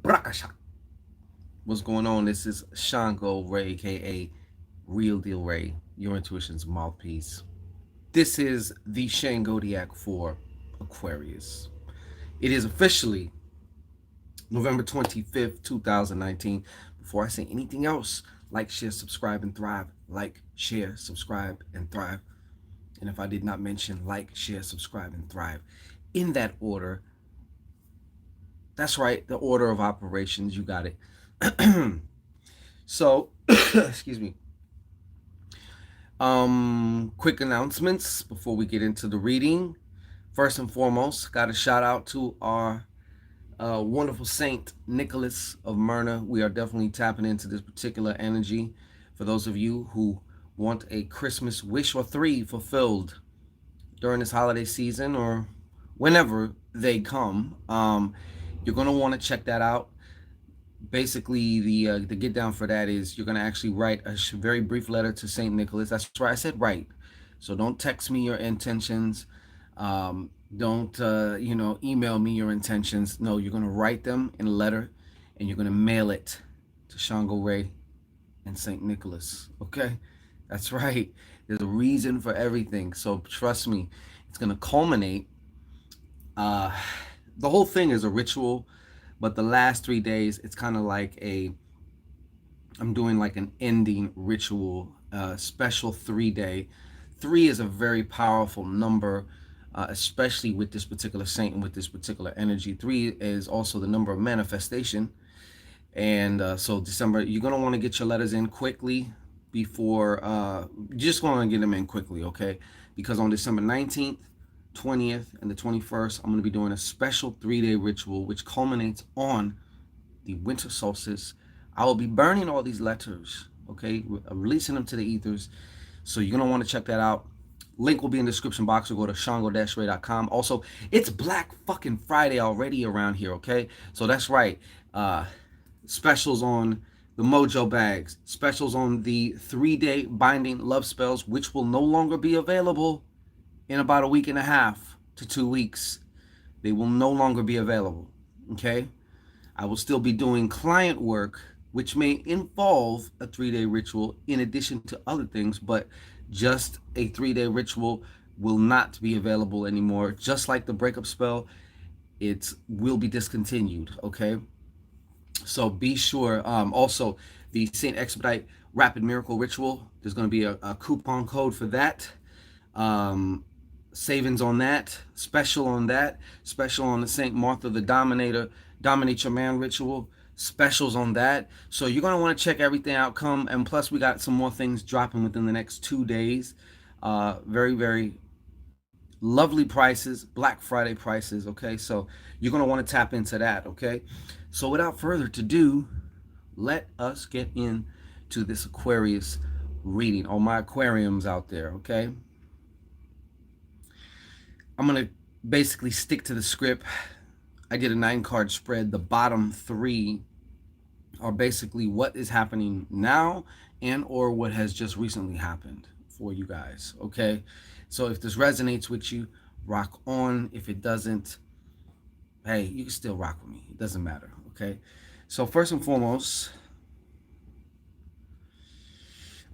Brakasha. What's going on? This is ShanGO Ray, aka Real Deal Ray, your intuition's mouthpiece. This is the ShanGodiac for Aquarius. It is officially November 25th, 2019. Before I say anything else, like, share, subscribe, and thrive. Like, share, subscribe, and thrive. And if I did not mention like, share, subscribe, and thrive in that order, that's right, the order of operations. You got it. So, excuse me. Quick announcements before we get into the reading. First and foremost, got a shout out to our wonderful Saint Nicholas of Myrna. We are definitely tapping into this particular energy. For those of you who want a Christmas wish or three fulfilled during this holiday season or whenever they come, you're gonna want to check that out. Basically, the get down for that is you're gonna actually write a very brief letter to Saint Nicholas. That's right, I said write. So don't text me your intentions. Don't email me your intentions. No, you're gonna write them in a letter, and you're gonna mail it to Shango Ray and Saint Nicholas. Okay, that's right. There's a reason for everything. So trust me, it's gonna culminate. Uh, the whole thing is a ritual, but the last 3 days, it's kind of like I'm doing like an ending ritual, special 3 day. Three is a very powerful number, especially with this particular saint and with this particular energy. Three is also the number of manifestation. And so December, you're going to want to get your letters in quickly before, you just want to get them in quickly, okay? Because on December 19th, 20th, and the 21st, I'm going to be doing a special 3 day ritual, which culminates on the winter solstice. I will be burning all these letters, okay, releasing them to the ethers. So you're gonna want to check that out. Link will be in the description box, or go to shango-ray.com. Also, it's Black fucking Friday already around here, okay? So that's right. Specials on the Mojo bags, specials on the 3 day binding love spells, which will no longer be available in about a week and a half to 2 weeks. They will no longer be available, okay? I will still be doing client work, which may involve a 3 day ritual in addition to other things, but just a 3 day ritual will not be available anymore. Just like the breakup spell, it will be discontinued, okay? So be sure. Also, the Saint Expedite Rapid Miracle Ritual, there's going to be a coupon code for that. Savings on that, special on that, special on the Saint Martha the Dominator, Dominate Your Man ritual, specials on that. So you're gonna want to check everything out. Come, and plus we got some more things dropping within the next 2 days. Very, very lovely prices, Black Friday prices. Okay, so you're gonna want to tap into that. Okay, so without further ado, let us get into this Aquarius reading. All my aquariums out there. Okay, I'm gonna basically stick to the script. I did a 9 card spread. The bottom three are basically what is happening now and or what has just recently happened for you guys. Okay, so if this resonates with you, rock on. If it doesn't, hey, you can still rock with me. It doesn't matter. Okay, so first and foremost,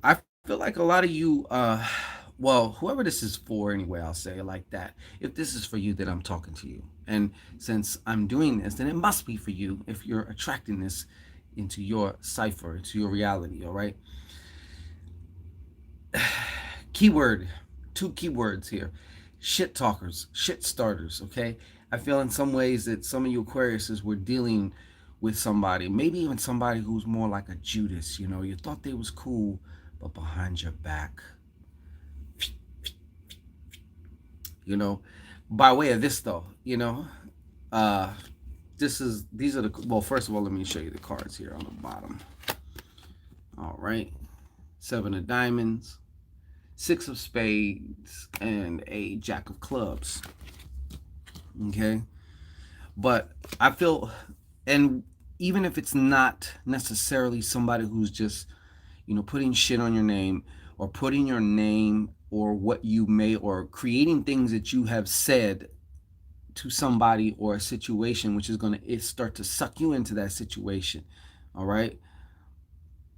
I feel like a lot of you, well, whoever this is for anyway, I'll say it like that. If this is for you, then I'm talking to you. And since I'm doing this, then it must be for you if you're attracting this into your cipher, into your reality, all right? Keyword, two keywords here. Shit talkers, shit starters, okay? I feel in some ways that some of you Aquariuses were dealing with somebody, maybe even somebody who's more like a Judas, you know? You thought they was cool, but behind your back, you know, by way of this though, you know, these are the, well, first of all, let me show you the cards here on the bottom. All right, 7 of diamonds, 6 of spades, and a jack of clubs. Okay, but I feel, and even if it's not necessarily somebody who's just, you know, putting shit on your name, or putting your name or what you may, or creating things that you have said to somebody or a situation, which is going to start to suck you into that situation. All right.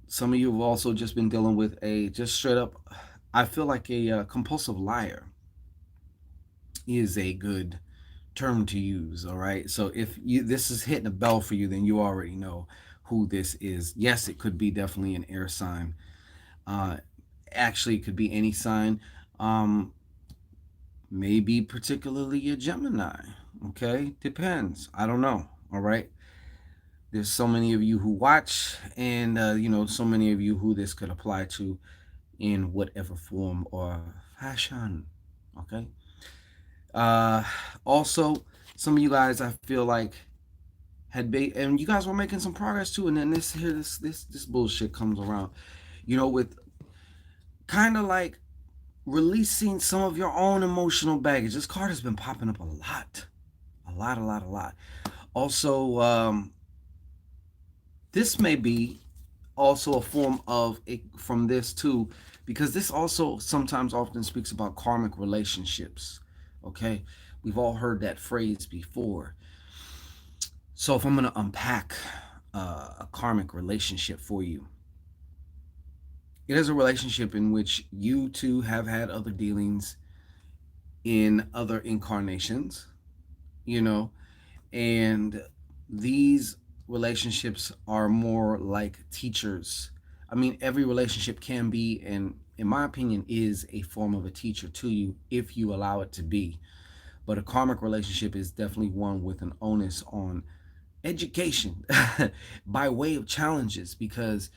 Some of you have also just been dealing with a just straight up, I feel like a compulsive liar is a good term to use. All right. So if you this is hitting a bell for you, then you already know who this is. Yes, it could be definitely an air sign. Uh, Actually, it could be any sign. Um, Maybe particularly a Gemini. Okay, depends. I don't know. All right. There's so many of you who watch, and so many of you who this could apply to in whatever form or fashion. Okay. Uh, Also, some of you guys, I feel like and you guys were making some progress too, and then this bullshit comes around. With kind of like releasing some of your own emotional baggage. This card has been popping up a lot, a lot. Also, this may be also a form of from this too, because this also sometimes often speaks about karmic relationships. Okay, we've all heard that phrase before. So if I'm going to unpack a karmic relationship for you, it is a relationship in which you two have had other dealings in other incarnations, you know, and these relationships are more like teachers. I mean, every relationship can be, and in my opinion, is a form of a teacher to you if you allow it to be. But a karmic relationship is definitely one with an onus on education by way of challenges, because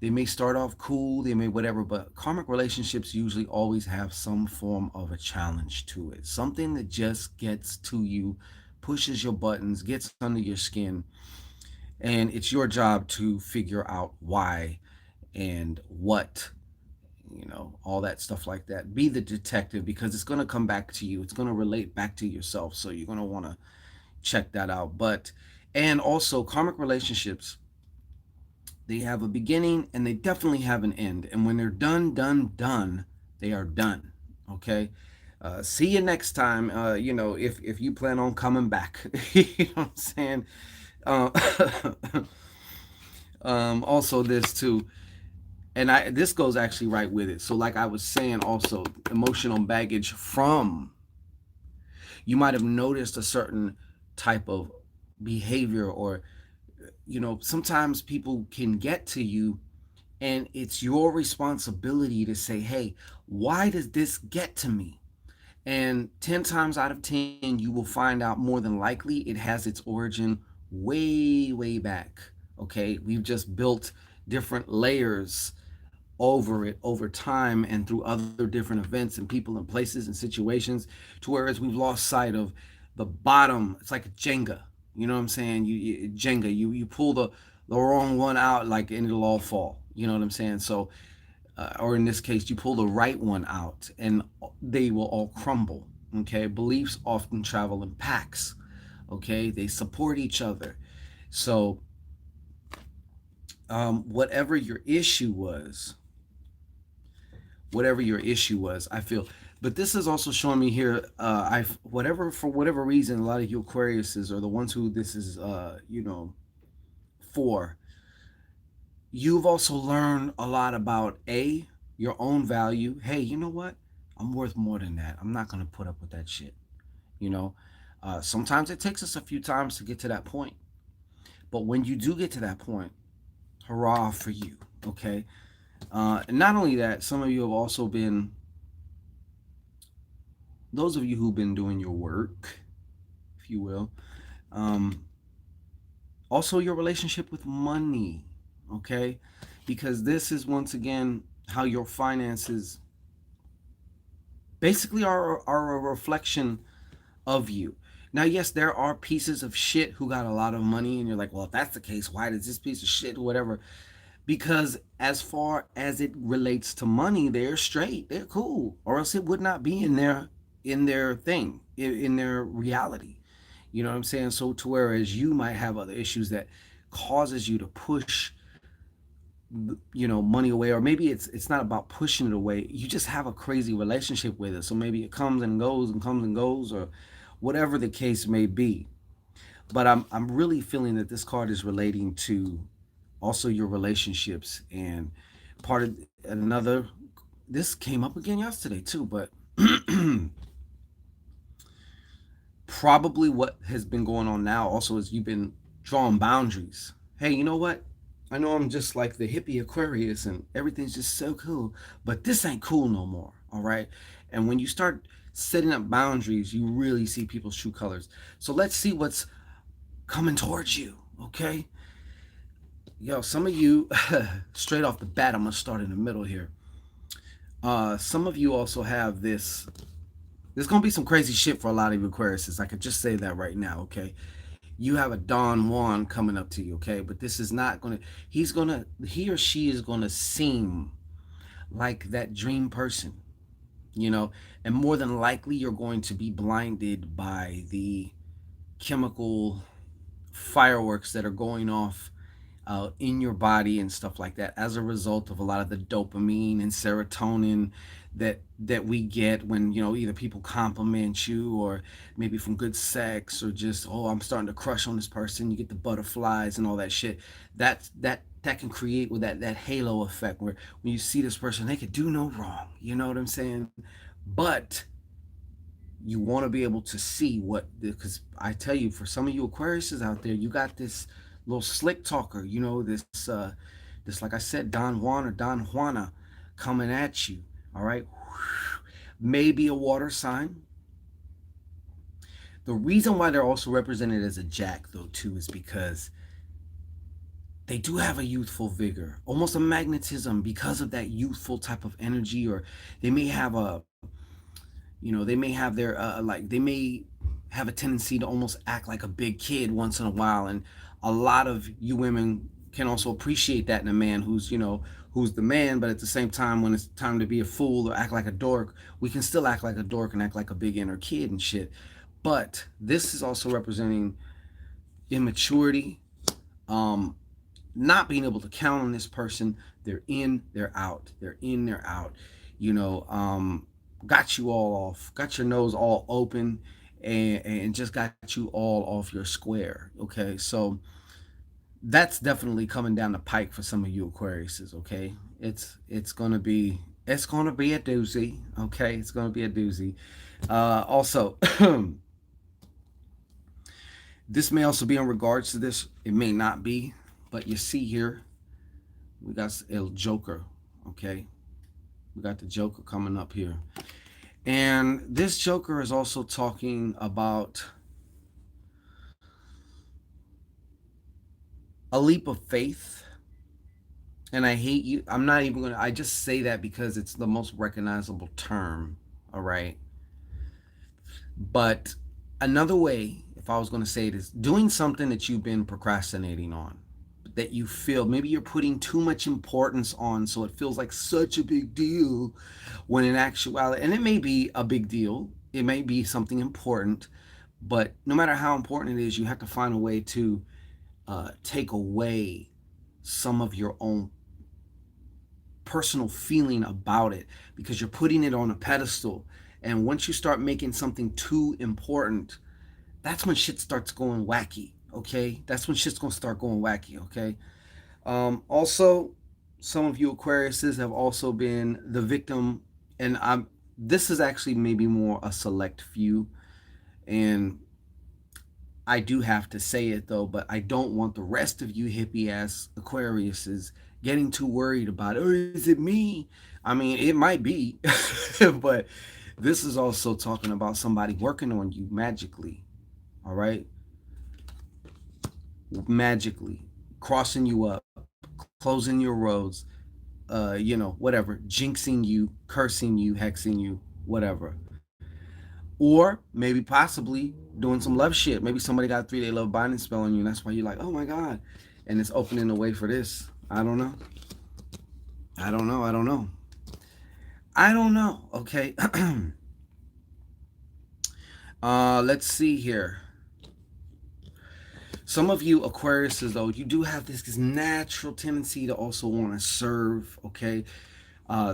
they may start off cool, they may whatever, but karmic relationships usually always have some form of a challenge to it. Something that just gets to you, pushes your buttons, gets under your skin, and it's your job to figure out why and what, all that stuff like that. Be the detective, because it's going to come back to you. It's going to relate back to yourself. So you're going to want to check that out. And also, karmic relationships, they have a beginning and they definitely have an end. And when they're done, they are done. Okay. See you next time. If you plan on coming back, you know what I'm saying. Uh, Also, this too, and this goes actually right with it. So, like I was saying, also emotional baggage from, you might have noticed a certain type of behavior, or sometimes people can get to you, and it's your responsibility to say, hey, why does this get to me? And 10 times out of 10, you will find out more than likely it has its origin way, way back. Okay, we've just built different layers over it over time and through other different events and people and places and situations, to whereas we've lost sight of the bottom. It's like a Jenga. You know what I'm saying? Jenga. You pull the wrong one out, like, and it'll all fall. You know what I'm saying? So, or in this case, you pull the right one out, and they will all crumble. Okay, beliefs often travel in packs. Okay, they support each other. So, whatever your issue was, I feel. But this is also showing me here. I whatever For whatever reason, a lot of you Aquariuses are the ones who this is, for. You've also learned a lot about your own value. Hey, you know what? I'm worth more than that. I'm not gonna put up with that shit. You know, Sometimes it takes us a few times to get to that point. But when you do get to that point, hurrah for you. Okay. And not only that, some of you have also been, those of you who've been doing your work, if you will, um, also your relationship with money, okay? Because this is once again how your finances basically are a reflection of you. Now, yes, there are pieces of shit who got a lot of money, and you're like, well, if that's the case, why does this piece of shit, or whatever? Because as far as it relates to money, they're straight, they're cool, or else it would not be in their thing, in their reality. You know what I'm saying? So to whereas you might have other issues that causes you to push, money away, or maybe it's not about pushing it away. You just have a crazy relationship with it. So maybe it comes and goes and comes and goes, or whatever the case may be. But I'm really feeling that this card is relating to also your relationships and part of another. This came up again yesterday too, but probably what has been going on now also is you've been drawing boundaries. Hey, you know what? I know I'm just like the hippie Aquarius and everything's just so cool, but this ain't cool no more. All right. And when you start setting up boundaries, you really see people's true colors. So let's see what's coming towards you. Okay. Yo, some of you, straight off the bat, I'm going to start in the middle here. Some of you also have this. There's going to be some crazy shit for a lot of you Aquariuses. I could just say that right now. Okay. You have a Don Juan coming up to you, okay? But this is not gonna. He or she is gonna seem like that dream person, you know, and more than likely you're going to be blinded by the chemical fireworks that are going off in your body and stuff like that as a result of a lot of the dopamine and serotonin that we get when either people compliment you or maybe from good sex or just, oh, I'm starting to crush on this person. You get the butterflies and all that shit. That can create with that halo effect where when you see this person, they could do no wrong. You know what I'm saying? But you want to be able to see what, because I tell you, for some of you Aquariuses out there, you got this little slick talker, this like I said, Don Juan or Don Juana coming at you. All right, maybe a water sign. The reason why they're also represented as a jack though too is because they do have a youthful vigor, almost a magnetism because of that youthful type of energy, or they may have they may have their like they may have a tendency to almost act like a big kid once in a while, and a lot of you women can also appreciate that in a man who's the man, but at the same time when it's time to be a fool or act like a dork, we can still act like a dork and act like a big inner kid and shit. But this is also representing immaturity, um not being able to count on this person. They're in, they're out. They're in, they're out. You know, got you all off, got your nose all open, and just got you all off your square. Okay, so that's definitely coming down the pike for some of you Aquariuses. Okay, it's gonna be a doozy. Okay, it's gonna be a doozy. Also, this may also be in regards to this. It may not be, but you see here we got El Joker. Okay, we got the Joker coming up here. And this Joker is also talking about a leap of faith. And I hate you. I'm not even going to, I just say that because it's the most recognizable term. All right. But another way, if I was going to say it, is doing something that you've been procrastinating on, that you feel maybe you're putting too much importance on, so it feels like such a big deal when in actuality, and it may be a big deal, it may be something important, but no matter how important it is, you have to find a way to take away some of your own personal feeling about it because you're putting it on a pedestal. And once you start making something too important, that's when shit starts going wacky. Okay, that's when shit's gonna start going wacky. Okay. Also, some of you Aquariuses have also been the victim, and I'm. This is actually maybe more a select few, and I do have to say it though, but I don't want the rest of you hippie ass Aquariuses getting too worried about it. Or is it me? I mean, it might be, but this is also talking about somebody working on you magically. All right, magically crossing you up, closing your roads, whatever, jinxing you, cursing you, hexing you, whatever. Or maybe possibly doing some love shit. Maybe somebody got a 3-day love binding spell on you, and that's why you're like, oh my God. And it's opening the way for this. I don't know. I don't know. I don't know. I don't know. Okay. Let's see here. Some of you Aquariuses, though, you do have this natural tendency to also want to serve. Okay.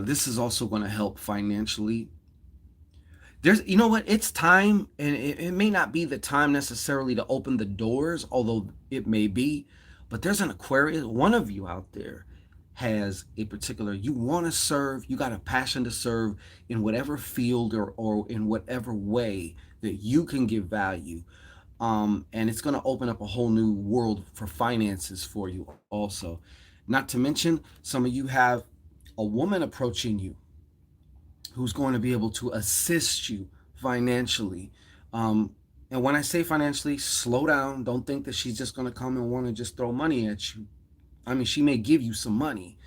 This is also going to help financially. There's, you know what, it's time, and it may not be the time necessarily to open the doors, although it may be, but there's an Aquarius, one of you out there has a particular, you want to serve, you got a passion to serve in whatever field or in whatever way that you can give value. And it's going to open up a whole new world for finances for you also. Not to mention, some of you have a woman approaching you who's going to be able to assist you financially. Um, and when I say financially, slow down. Don't think that she's just going to come and want to just throw money at you. I mean, she may give you some money.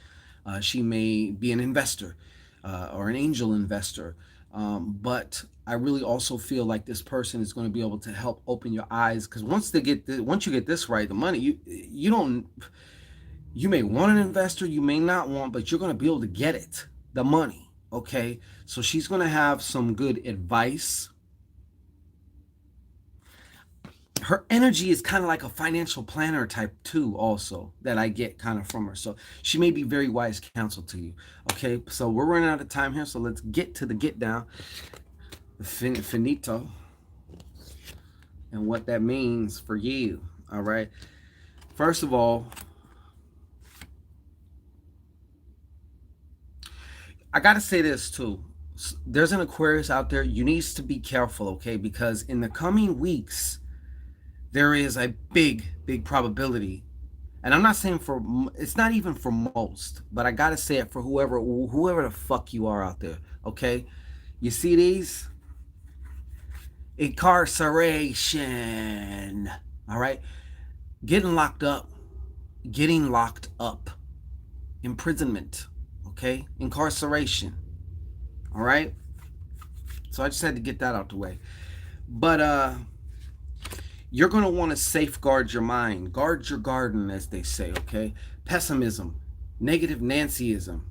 She may be an investor or an angel investor. But I really also feel like this person is going to be able to help open your eyes, because once you get this right, the money, you don't, you may want an investor, you may not want, but you're going to be able to get it, the money. Okay, so she's going to have some good advice. Her energy is kind of like a financial planner type too, also, that I get kind of from her. So she may be very wise counsel to you. Okay, so we're running out of time here, so let's get to the get down, the finito, and what that means for you. All right, first of all, I gotta say this too. There's an Aquarius out there. You needs to be careful, okay? Because in the coming weeks, there is a big probability, and I'm not saying for, it's not even for most, but I gotta say it for whoever the fuck you are out there, okay? You see these? Incarceration. All right? Getting locked up, imprisonment, okay? Incarceration. All right? So I just had to get that out the way. But you're going to want to safeguard your mind. Guard your garden, as they say, okay? Pessimism, negative Nancyism.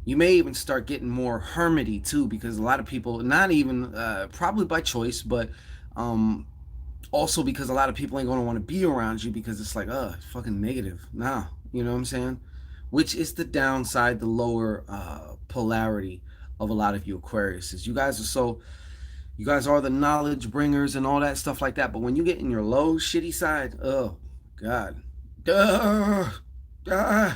You may even start getting more hermity too, because a lot of people, not even probably by choice, but also because a lot of people ain't going to want to be around you, because it's like, fucking negative. Nah, you know what I'm saying? Which is the downside, the lower polarity of a lot of you Aquarius. Is you guys are the knowledge bringers and all that stuff like that. But when you get in your low, shitty side, oh, God. Duh, duh,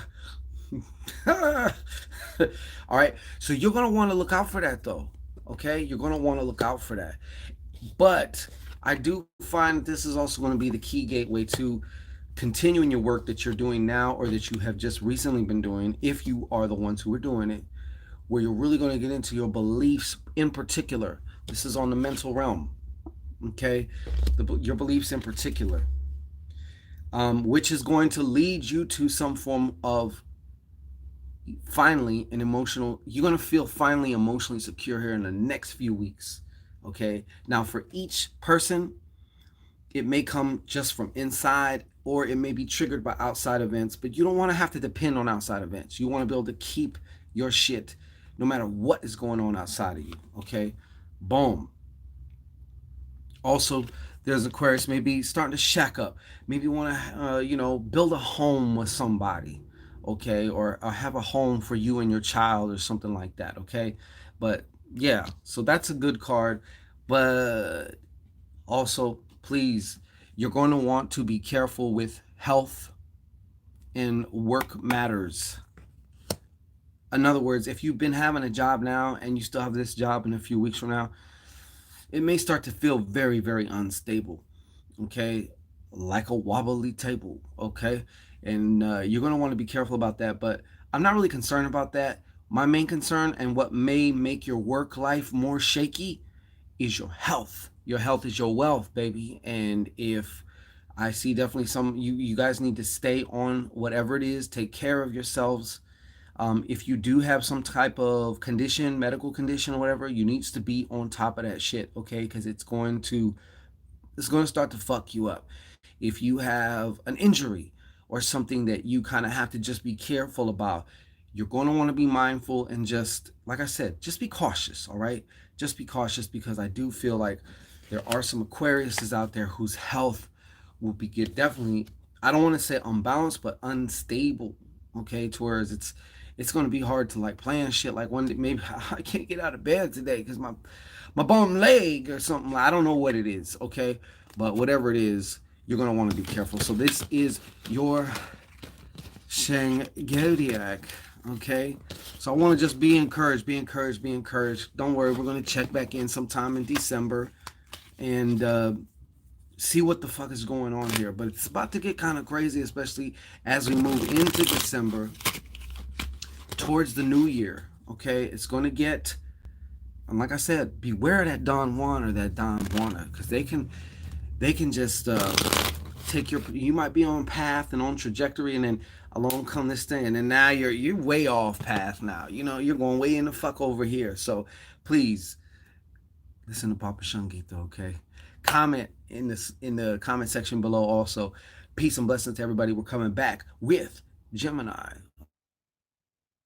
all right. So you're going to want to look out for that, though. Okay. You're going to want to look out for that. But I do find this is also going to be the key gateway to continuing your work that you're doing now, or that you have just recently been doing, if you are the ones who are doing it, where you're really going to get into your beliefs in particular. This is on the mental realm, okay? Your beliefs in particular, which is going to lead you to some form of finally an emotional, you're going to feel finally emotionally secure here in the next few weeks, okay? Now, for each person, it may come just from inside, or it may be triggered by outside events, but you don't want to have to depend on outside events. You want to be able to keep your shit no matter what is going on outside of you, okay? Boom. Also, there's Aquarius maybe starting to shack up. Maybe you want to, build a home with somebody, okay? Or have a home for you and your child or something like that, okay? But yeah, so that's a good card. But also, please, you're going to want to be careful with health and work matters. In other words, if you've been having a job now and you still have this job in a few weeks from now, it may start to feel very unstable, okay? Like a wobbly table, okay? And you're going to want to be careful about that. But I'm not really concerned about that. My main concern, and what may make your work life more shaky, is your health. Your health is your wealth, baby. And if I see definitely some, you guys need to stay on whatever it is, take care of yourselves. If you do have some type of condition, medical condition or whatever, you needs to be on top of that shit, okay? Because it's going to start to fuck you up. If you have an injury or something that you kind of have to just be careful about, you're going to want to be mindful and just, like I said, just be cautious, all right? Just be cautious, because I do feel like there are some Aquariuses out there whose health will be definitely, I don't want to say unbalanced, but unstable, okay? Towards it's going to be hard to like plan shit. Like one day, maybe I can't get out of bed today because my bum leg or something. I don't know what it is, okay? But whatever it is, you're going to want to be careful. So this is your ShanGO, okay? So I want to just be encouraged, be encouraged, be encouraged. Don't worry, we're going to check back in sometime in December and see what the fuck is going on here. But it's about to get kind of crazy, especially as we move into December towards the new year, okay? It's going to get, and like I said, beware of that Don Juan or that Don Juana, because they can just take you might be on path and on trajectory, and then along come this thing, and then now you're way off path now. You know, you're going way in the fuck over here. So please listen to Papa Shungito, okay? Comment in the comment section below also. Peace and blessings to everybody. We're coming back with Gemini